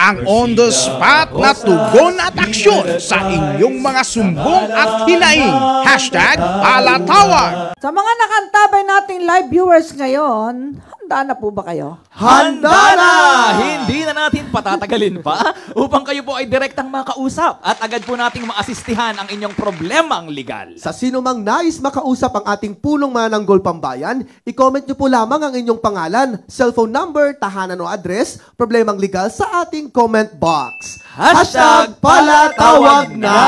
ang on-the-spot na tugon at aksyon sa inyong mga sumbong at hinaing. #palatawag. Sa mga nakantabay nating live viewers ngayon, handa na po ba kayo? Handa na! Hindi na natin patatagalin pa upang kayo po ay direktang makausap at agad po nating maasistihan ang inyong problemang legal. Sa sino mang nais makausap ang ating punong mananggol pambayan, i-comment nyo po lamang ang inyong pangalan, cellphone number, tahanan o address, problemang legal sa ating comment box. #palatawag na!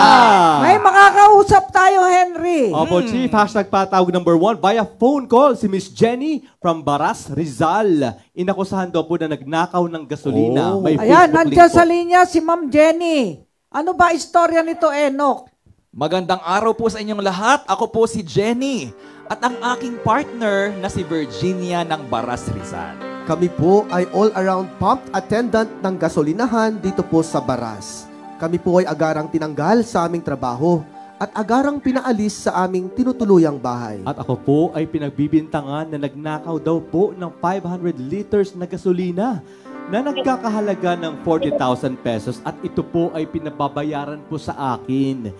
May makakausap tayo, Henry. Opo, Chief. #patawag number 1 via phone call si Miss Jenny from Baras, Rizal. Inakusahan daw po na nagnakaw ng gasolina. May Ayan, Facebook nandiyan link sa po. linya si Ma'am Jenny. Ano ba istorya nito, Enoch? Magandang araw po sa inyong lahat. Ako po si Jenny at ang aking partner na si Virginia ng Baras, Rizal. Kami po ay all-around pump attendant ng gasolinahan dito po sa Baras. Kami po ay agarang tinanggal sa aming trabaho at agarang pinaalis sa aming tinutuluyang bahay. At ako po ay pinagbibintangan na nagnakaw daw po ng 500 liters na gasolina na nagkakahalaga ng 40,000 pesos at ito po ay pinababayaran po sa akin.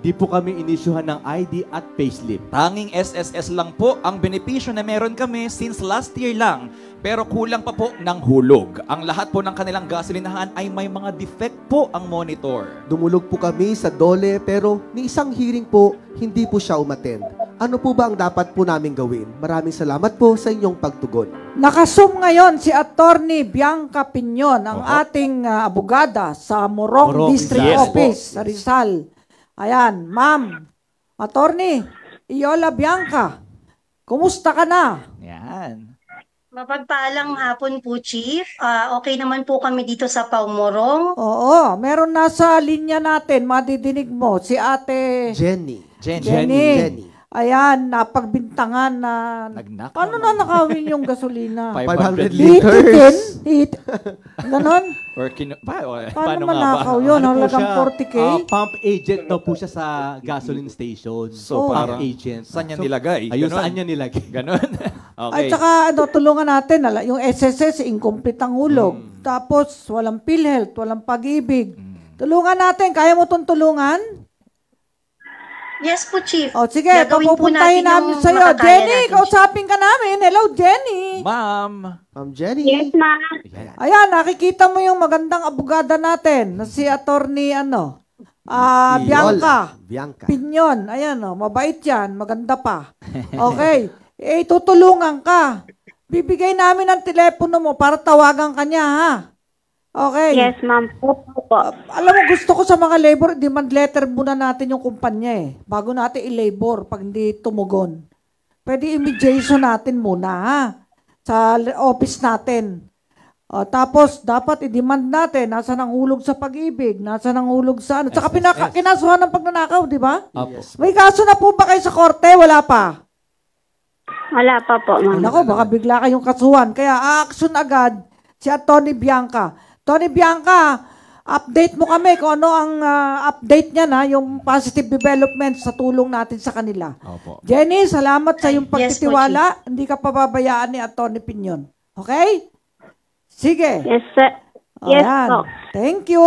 Di po kami inisyuhan ng ID at payslip. Tanging SSS lang po ang benepisyo na meron kami since last year lang. Pero kulang pa po ng hulog. Ang lahat po ng kanilang gasolinahan ay may mga defect po ang monitor. Dumulog po kami sa DOLE pero ni isang hearing po, hindi po siya umattend. Ano po ba ang dapat po namin gawin? Maraming salamat po sa inyong pagtugon. Nakasum ngayon si Attorney Bianca Piñon, ang ating abogada sa Morong District Yes, Office sa Rizal. Ayan, ma'am, Attorney Iola Bianca, kumusta ka na? Yan. Mapagpaalang hapon po, Chief. Okay naman po kami dito sa Paumorong. Oo, meron nasa linya natin, madidinig mo, si Ate Jenny. Jenny. Ayan, napagbintangan na... Nagnakaw Paano ng- na nakawin yung gasolina? 500 Hit liters. hit. Ganon? Paano Paano nga ba? manakaw yun? Ano po Halagang siya? 40K? Pump agent daw po siya sa gasoline station. So, pump parang agent. saan niya nilagay? Ayun, Ganon. saan niya nilagay? Ganon. At Okay. saka tulungan natin, yung SSS, incomplete ang hulog. Tapos, walang PhilHealth, walang pag-ibig. Tulungan natin. Kaya mo itong tulungan? Yes po, Chief. O sige, Gagawin po papupuntahin natin namin yung sa'yo. makakaya Jenny, natin, kausapin ka namin. Hello, Jenny. Ma'am. Ma'am Jenny. Chief. Yes, ma'am. Ayan, nakikita mo yung magandang abogada natin na si Attorney Bianca Bianca. Piñon. Ayan, mabait yan. Maganda pa. Okay. Tutulungan ka. Bibigay namin ang telepono mo para tawagan ka niya, ha? Okay. Yes, ma'am. Opo. Alam mo, gusto ko sa mga labor, demand letter muna natin yung kumpanya bago natin i-labor pag hindi tumugon. Pwede i-mediation natin muna, ha? Sa office natin. Tapos, dapat i-demand natin, nasa nang hulog sa pag-ibig, nasa nang hulog sa ano. Tsaka kinasuhan ng pagnanakaw, di ba? Yes. May kaso na po ba kayo sa korte? Wala pa. Wala pa po, ma'am. Nako, baka bigla kayong kasuhan. Kaya, action agad si Atty. Bianca. Atty. Bianca, update mo kami kung ano ang update niya na, yung positive development sa tulong natin sa kanila. Opo. Jenny, salamat sa iyong Yes po, pagtitiwala. Hindi ka pababayaan ni Atty. Piñon. Okay? Sige. Yes, sir. Yes Ayan. po. Thank you.